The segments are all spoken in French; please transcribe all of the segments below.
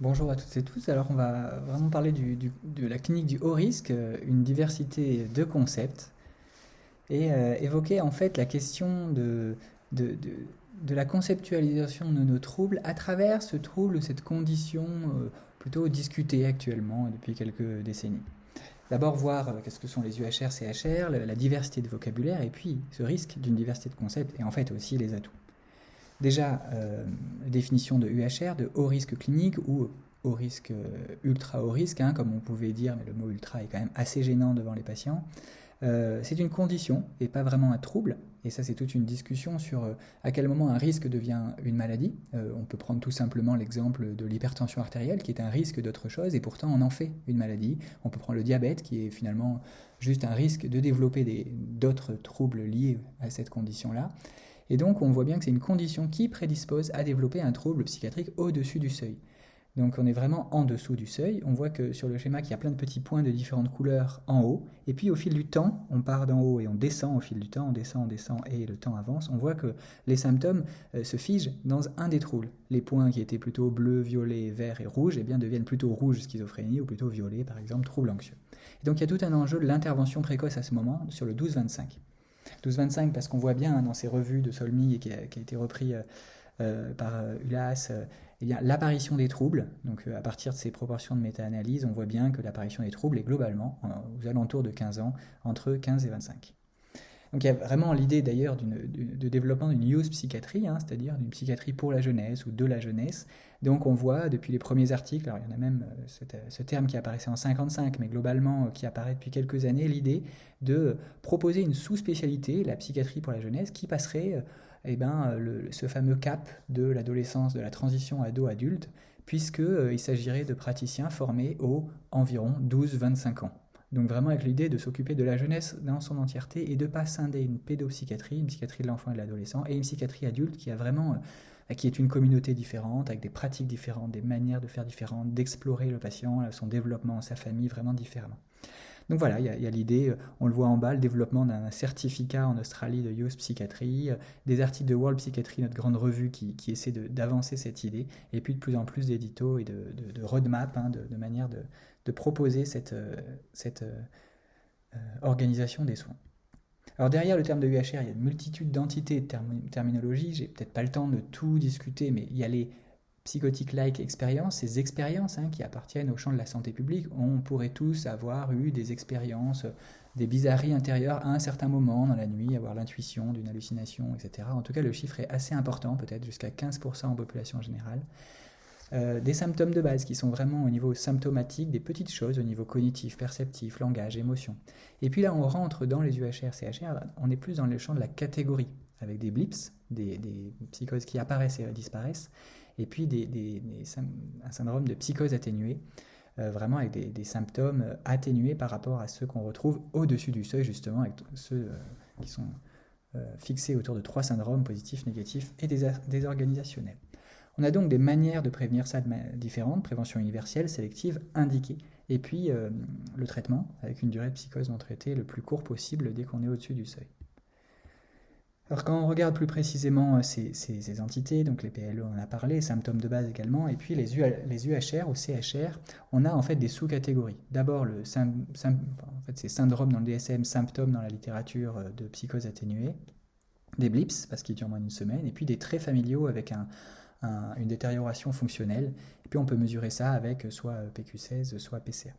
Bonjour à toutes et tous. Alors, on va vraiment parler de la clinique du haut risque, une diversité de concepts, et évoquer en fait la question de, de- de la conceptualisation de nos troubles à travers ce trouble, cette condition plutôt discutée actuellement depuis quelques décennies. D'abord, voir qu'est-ce que sont les UHR, CHR, la diversité de vocabulaire, et puis ce risque d'une diversité de concepts, et en fait aussi les atouts. Déjà, définition de UHR, de haut risque clinique ou haut risque, ultra haut risque, hein, comme on pouvait dire, mais le mot ultra est quand même assez gênant devant les patients. C'est une condition et pas vraiment un trouble. Et ça, c'est toute une discussion sur à quel moment un risque devient une maladie. On peut prendre tout simplement l'exemple de l'hypertension artérielle, qui est un risque d'autre chose, et pourtant on en fait une maladie. On peut prendre le diabète, qui est finalement juste un risque de développer d'autres troubles liés à cette condition-là. Et donc on voit bien que c'est une condition qui prédispose à développer un trouble psychiatrique au-dessus du seuil. Donc on est vraiment en dessous du seuil. On voit que sur le schéma qu'il y a plein de petits points de différentes couleurs en haut. Et puis au fil du temps, on part d'en haut et on descend au fil du temps, on descend et le temps avance. On voit que les symptômes se figent dans un des troubles. Les points qui étaient plutôt bleus, violets, verts et rouges eh bien, deviennent plutôt rouges, schizophrénie, ou plutôt violets, par exemple, trouble anxieux. Et donc il y a tout un enjeu de l'intervention précoce à ce moment sur le 12-25. 12-25 parce qu'on voit bien dans ces revues de Solmy et qui a été repris par ULAS, eh bien, l'apparition des troubles. Donc à partir de ces proportions de méta-analyse, on voit bien que l'apparition des troubles est globalement aux alentours de 15 ans, entre 15 et 25. Donc il y a vraiment l'idée d'ailleurs de développement d'une youth psychiatrie, hein, c'est-à-dire d'une psychiatrie pour la jeunesse ou de la jeunesse. Donc on voit depuis les premiers articles, alors il y en a même ce terme qui apparaissait en 55, mais globalement qui apparaît depuis quelques années, l'idée de proposer une sous-spécialité, la psychiatrie pour la jeunesse, qui passerait eh ben, ce fameux cap de l'adolescence, de la transition ado-adulte, puisqu'il s'agirait de praticiens formés aux environ 12-25 ans. Donc vraiment avec l'idée de s'occuper de la jeunesse dans son entièreté et de ne pas scinder une pédopsychiatrie, une psychiatrie de l'enfant et de l'adolescent, et une psychiatrie adulte qui a vraiment, qui est une communauté différente, avec des pratiques différentes, des manières de faire différentes, d'explorer le patient, son développement, sa famille vraiment différemment. Donc voilà, il y a l'idée, on le voit en bas, le développement d'un certificat en Australie de Youth Psychiatry, des articles de World Psychiatry, notre grande revue qui essaie d'avancer cette idée, et puis de plus en plus d'éditos et de roadmap, hein, de manière de proposer cette organisation des soins. Alors derrière le terme de UHR, il y a une multitude d'entités et de terminologies. J'ai peut-être pas le temps de tout discuter, mais il y a les psychotiques-like expériences, ces expériences hein, qui appartiennent au champ de la santé publique. On pourrait tous avoir eu des expériences, des bizarreries intérieures à un certain moment dans la nuit, avoir l'intuition d'une hallucination, etc. En tout cas, le chiffre est assez important, peut-être jusqu'à 15% en population générale. Des symptômes de base qui sont vraiment au niveau symptomatique, des petites choses au niveau cognitif, perceptif, langage, émotion. Et puis là, on rentre dans les UHR, CHR, on est plus dans le champ de la catégorie, avec des blips, des psychoses qui apparaissent et disparaissent, et puis un syndrome de psychose atténuée, vraiment avec des symptômes atténués par rapport à ceux qu'on retrouve au-dessus du seuil, justement, avec ceux qui sont fixés autour de trois syndromes positifs, négatifs et désorganisationnels. On a donc des manières de prévenir ça différentes, prévention universelle, sélective, indiquée, et puis le traitement, avec une durée de psychose non traitée le plus court possible dès qu'on est au-dessus du seuil. Alors quand on regarde plus précisément ces entités, donc les PLE on en a parlé, symptômes de base également, et puis les UHR ou CHR, on a en fait des sous-catégories. D'abord en fait, c'est syndrome dans le DSM, symptômes dans la littérature de psychose atténuée, des blips parce qu'ils durent moins d'une semaine, et puis des traits familiaux avec une détérioration fonctionnelle. Et puis on peut mesurer ça avec soit PQ16, soit PCA.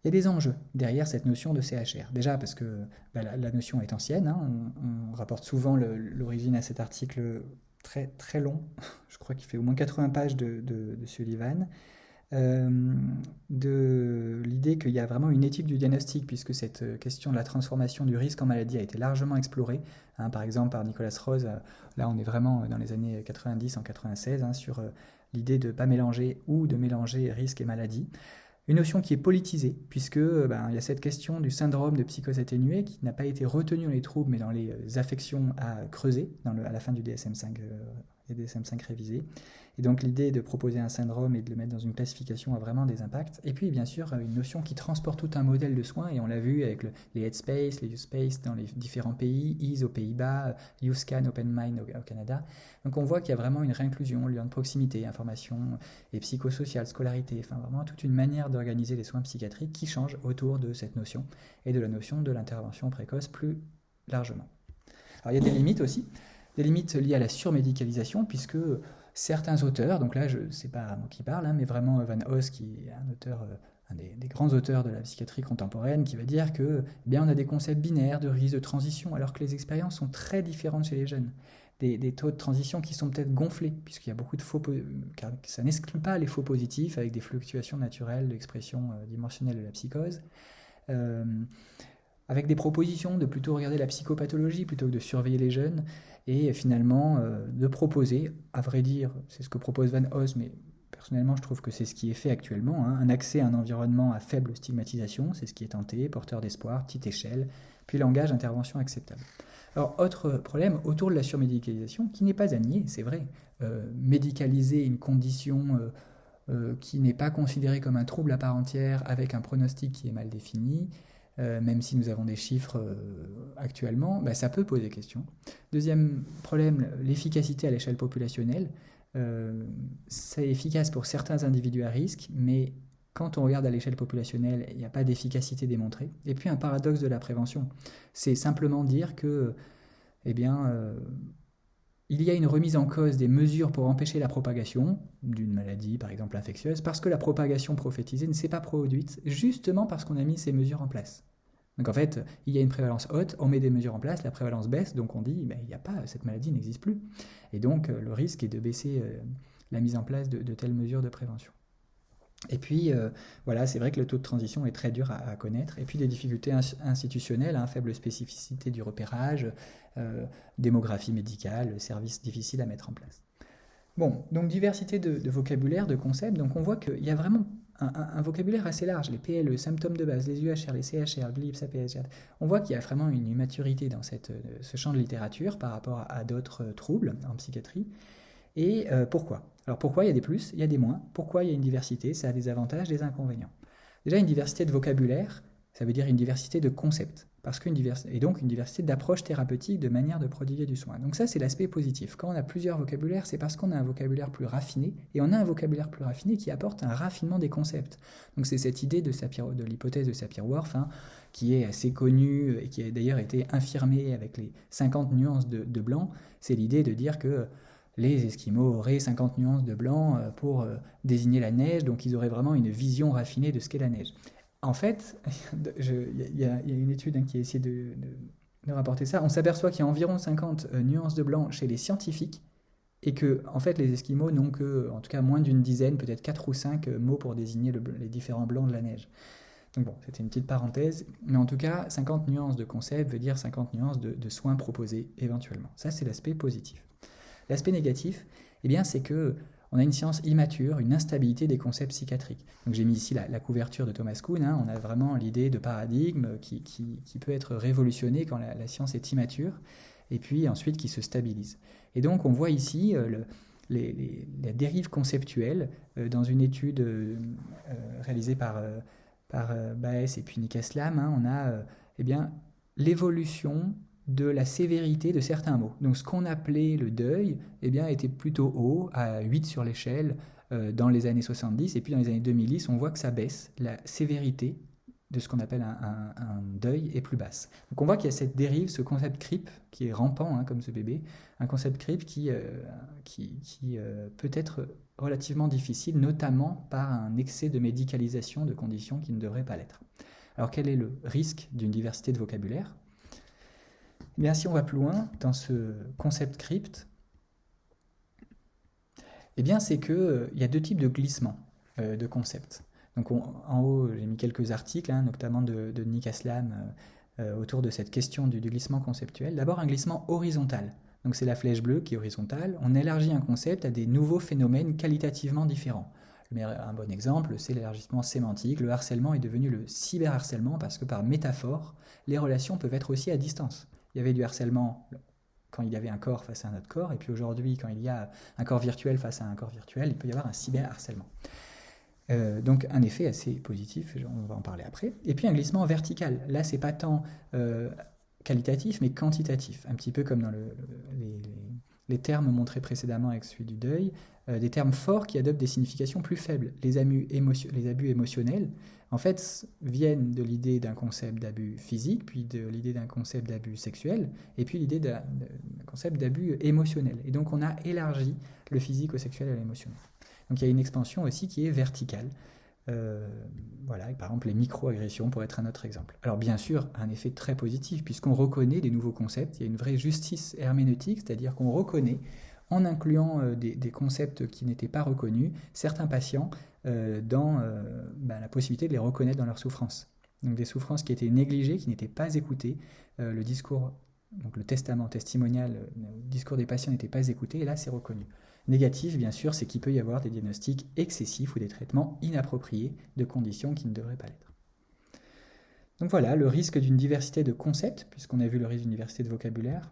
Il y a des enjeux derrière cette notion de CHR. Déjà parce que la notion est ancienne, hein, on rapporte souvent l'origine à cet article très, très long, je crois qu'il fait au moins 80 pages de Sullivan, euh, de l'idée qu'il y a vraiment une éthique du diagnostic, puisque cette question de la transformation du risque en maladie a été largement explorée, hein, par exemple par Nicolas Rose, là on est vraiment dans les années 90 en 96, hein, sur l'idée de ne pas mélanger ou de mélanger risque et maladie. Une notion qui est politisée, puisque il y a cette question du syndrome de psychose atténuée qui n'a pas été retenue dans les troubles, mais dans les affections à creuser à la fin du DSM-5 et DSM-5 révisé. Et donc l'idée de proposer un syndrome et de le mettre dans une classification a vraiment des impacts. Et puis bien sûr une notion qui transporte tout un modèle de soins, et on l'a vu avec les Headspace, les USpace dans les différents pays, EASE aux Pays-Bas, UScan, OpenMind au Canada. Donc on voit qu'il y a vraiment une réinclusion, lien de proximité, information et psychosocial, scolarité, enfin vraiment toute une manière d'organiser les soins psychiatriques qui change autour de cette notion et de la notion de l'intervention précoce plus largement. Alors il y a des limites aussi, des limites liées à la surmédicalisation, puisque certains auteurs, donc là c'est pas moi qui parle, mais vraiment Van Os, qui est un auteur, un des grands auteurs de la psychiatrie contemporaine, qui va dire que on a des concepts binaires de risque de transition, alors que les expériences sont très différentes chez les jeunes. Des taux de transition qui sont peut-être gonflés, puisqu'il y a beaucoup de faux, car ça n'exclut pas les faux positifs, avec des fluctuations naturelles d'expression dimensionnelle de la psychose. Avec des propositions de plutôt regarder la psychopathologie plutôt que de surveiller les jeunes, et finalement de proposer, à vrai dire, c'est ce que propose Van Os, mais personnellement je trouve que c'est ce qui est fait actuellement, un accès à un environnement à faible stigmatisation, c'est ce qui est tenté, porteur d'espoir, petite échelle, puis langage d'intervention acceptable. Alors, autre problème autour de la surmédicalisation, qui n'est pas à nier, c'est vrai. Médicaliser une condition qui n'est pas considérée comme un trouble à part entière, avec un pronostic qui est mal défini, même si nous avons des chiffres actuellement, ça peut poser question. Deuxième problème, l'efficacité à l'échelle populationnelle. C'est efficace pour certains individus à risque, mais quand on regarde à l'échelle populationnelle, il n'y a pas d'efficacité démontrée. Et puis un paradoxe de la prévention, c'est simplement dire que, il y a une remise en cause des mesures pour empêcher la propagation d'une maladie, par exemple infectieuse, parce que la propagation prophétisée ne s'est pas produite, justement parce qu'on a mis ces mesures en place. Donc en fait, il y a une prévalence haute, on met des mesures en place, la prévalence baisse, donc on dit, il n'y a pas, cette maladie n'existe plus. Et donc le risque est de baisser la mise en place de telles mesures de prévention. Et puis, voilà, c'est vrai que le taux de transition est très dur à connaître. Et puis, des difficultés institutionnelles, faible spécificité du repérage, démographie médicale, services difficiles à mettre en place. Bon, donc diversité de vocabulaire, de concepts. Donc, on voit qu'il y a vraiment un vocabulaire assez large. Les PLE, symptômes de base, les UHR, les CHR, le LIPS, APS. On voit qu'il y a vraiment une immaturité dans ce champ de littérature par rapport à d'autres troubles en psychiatrie. Et pourquoi ? Alors pourquoi il y a des plus, il y a des moins. Pourquoi il y a une diversité ? Ça a des avantages, des inconvénients. Déjà, une diversité de vocabulaire, ça veut dire une diversité de concepts. Et donc une diversité d'approches thérapeutiques, de manières de prodiguer du soin. Donc ça, c'est l'aspect positif. Quand on a plusieurs vocabulaires, c'est parce qu'on a un vocabulaire plus raffiné, et on a un vocabulaire plus raffiné qui apporte un raffinement des concepts. Donc c'est cette idée de l'hypothèse de Sapir-Whorf, qui est assez connue, et qui a d'ailleurs été infirmée avec les 50 nuances de blanc. C'est l'idée de dire que les Esquimaux auraient 50 nuances de blanc pour désigner la neige, donc ils auraient vraiment une vision raffinée de ce qu'est la neige. En fait, il y a une étude qui a essayé de rapporter ça. On s'aperçoit qu'il y a environ 50 nuances de blanc chez les scientifiques, et que en fait, les Esquimaux n'ont que, en tout cas, moins d'une dizaine, peut-être 4 ou 5 mots pour désigner les différents blancs de la neige. Donc bon, c'était une petite parenthèse, mais en tout cas, 50 nuances de concept veut dire 50 nuances de soins proposés éventuellement. Ça, c'est l'aspect positif. L'aspect négatif, c'est que on a une science immature, une instabilité des concepts psychiatriques. Donc j'ai mis ici la couverture de Thomas Kuhn. On a vraiment l'idée de paradigme qui peut être révolutionné quand la science est immature, et puis ensuite qui se stabilise. Et donc on voit ici la dérive conceptuelle dans une étude réalisée par Baes et puis Nick Slam. On a l'évolution de la sévérité de certains mots. Donc ce qu'on appelait le deuil était plutôt haut, à 8 sur l'échelle dans les années 70, et puis dans les années 2010, on voit que ça baisse. La sévérité de ce qu'on appelle un deuil est plus basse. Donc on voit qu'il y a cette dérive, ce concept CRIP qui est rampant comme ce bébé, un concept CRIP qui peut être relativement difficile, notamment par un excès de médicalisation de conditions qui ne devraient pas l'être. Alors quel est le risque d'une diversité de vocabulaire ? Si on va plus loin dans ce concept crypt, c'est qu'il y a deux types de glissements de concepts. Donc en haut, j'ai mis quelques articles, notamment de Nick Aslam, autour de cette question du glissement conceptuel. D'abord, un glissement horizontal. Donc c'est la flèche bleue qui est horizontale. On élargit un concept à des nouveaux phénomènes qualitativement différents. Mais un bon exemple, c'est l'élargissement sémantique. Le harcèlement est devenu le cyberharcèlement parce que par métaphore, les relations peuvent être aussi à distance. Il y avait du harcèlement quand il y avait un corps face à un autre corps, et puis aujourd'hui, quand il y a un corps virtuel face à un corps virtuel, il peut y avoir un cyberharcèlement. Donc un effet assez positif, on va en parler après. Et puis un glissement vertical. Là, c'est pas tant qualitatif, mais quantitatif. Un petit peu comme dans les termes montrés précédemment avec celui du deuil, des termes forts qui adoptent des significations plus faibles. Les abus émotionnels, en fait, viennent de l'idée d'un concept d'abus physique, puis de l'idée d'un concept d'abus sexuel, et puis l'idée d'un concept d'abus émotionnel. Et donc on a élargi le physique au sexuel et à l'émotionnel. Donc il y a une expansion aussi qui est verticale. Voilà, et par exemple les micro-agressions pourraient être un autre exemple. Alors bien sûr, un effet très positif, puisqu'on reconnaît des nouveaux concepts, il y a une vraie justice herméneutique, c'est-à-dire qu'on reconnaît, en incluant des concepts qui n'étaient pas reconnus, certains patients dans la possibilité de les reconnaître dans leurs souffrances. Donc des souffrances qui étaient négligées, qui n'étaient pas écoutées, le discours, donc le testament testimonial, le discours des patients n'était pas écouté, et là c'est reconnu. Négatif, bien sûr, c'est qu'il peut y avoir des diagnostics excessifs ou des traitements inappropriés de conditions qui ne devraient pas l'être. Donc voilà, le risque d'une diversité de concepts, puisqu'on a vu le risque d'une diversité de vocabulaire,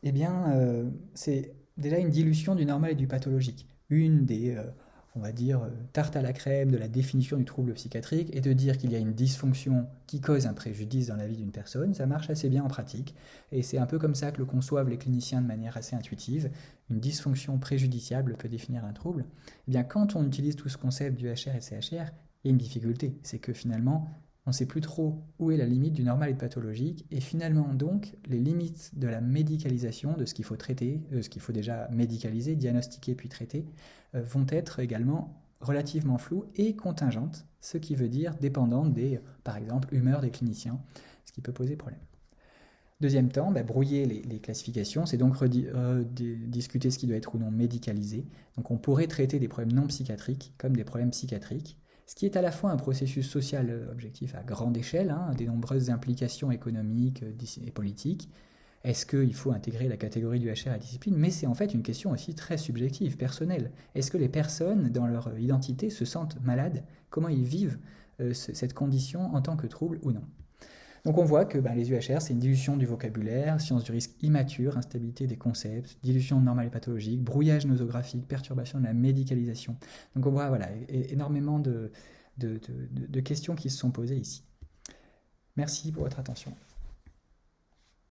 eh bien, c'est déjà une dilution du normal et du pathologique. Une des, on va dire, tartes à la crème de la définition du trouble psychiatrique est de dire qu'il y a une dysfonction qui cause un préjudice dans la vie d'une personne. Ça marche assez bien en pratique, et c'est un peu comme ça que le conçoivent les cliniciens de manière assez intuitive. Une dysfonction préjudiciable peut définir un trouble. Eh bien, quand on utilise tout ce concept du HR et CHR, il y a une difficulté, c'est que finalement, on ne sait plus trop où est la limite du normal et du pathologique, et finalement donc les limites de la médicalisation, de ce qu'il faut traiter, ce qu'il faut déjà médicaliser, diagnostiquer puis traiter, vont être également relativement floues et contingentes, ce qui veut dire dépendantes des, par exemple, humeurs des cliniciens, ce qui peut poser problème. Deuxième temps, brouiller les classifications, c'est donc discuter ce qui doit être ou non médicalisé. Donc on pourrait traiter des problèmes non psychiatriques comme des problèmes psychiatriques, ce qui est à la fois un processus social objectif à grande échelle, des nombreuses implications économiques et politiques. Est-ce qu'il faut intégrer la catégorie du HR à la discipline? Mais c'est en fait une question aussi très subjective, personnelle. Est-ce que les personnes, dans leur identité, se sentent malades? Comment ils vivent cette condition en tant que trouble ou non? Donc on voit que les UHR, c'est une dilution du vocabulaire, science du risque immature, instabilité des concepts, dilution normale et pathologique, brouillage nosographique, perturbation de la médicalisation. Donc on voit énormément de questions qui se sont posées ici. Merci pour votre attention.